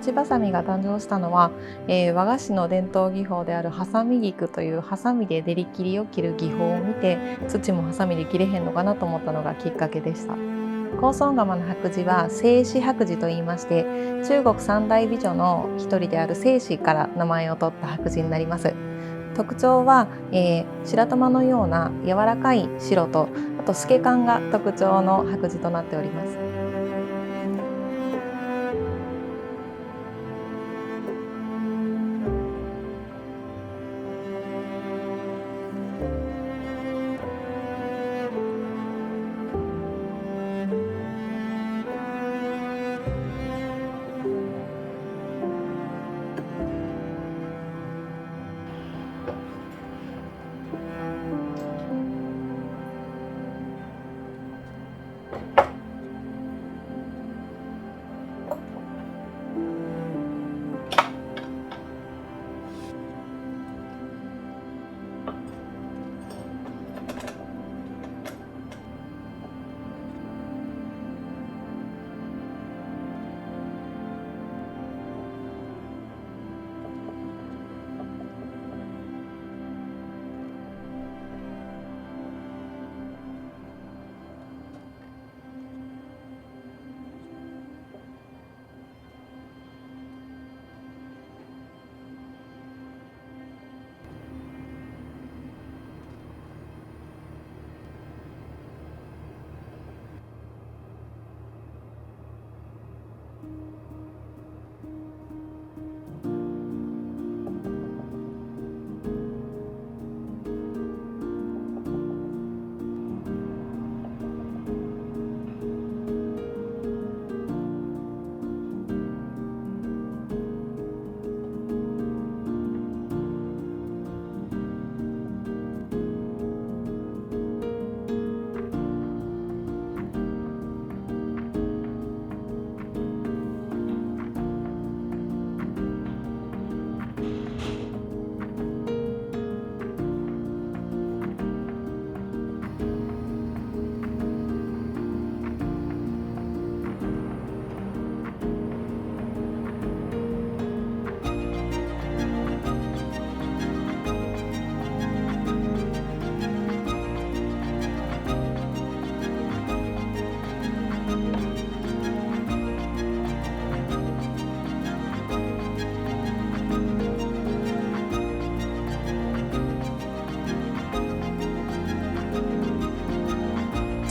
土ばさみが誕生したのは、和菓子の伝統技法であるハサミ菊というハサミで練り切りを切る技法を見て、土もハサミで切れへんのかなと思ったのがきっかけでした。高尊釜の白磁は青紙白磁と言いまして、中国三大美女の一人である青紙から名前を取った白磁になります。特徴は、白玉のような柔らかい白と、あと透け感が特徴の白磁となっております。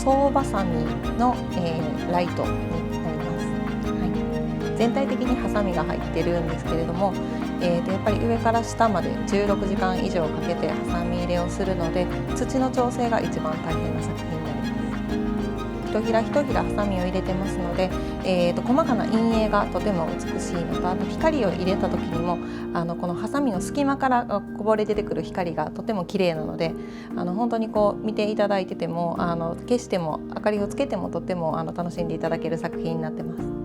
総バサミの、ライトになります。はい、全体的にハサミが入ってるんですけれども、やっぱり上から下まで16時間以上かけてハサミ入れをするので、土の調整が一番大変な作品になります。一ひら一ひらハサミを入れてますので、細かな陰影がとても美しいのと、あと光を入れた時にもこのハサミの隙間からこぼれ出てくる光がとても綺麗なので、本当にこう見ていただいてても消しても明かりをつけてもとても楽しんでいただける作品になってます。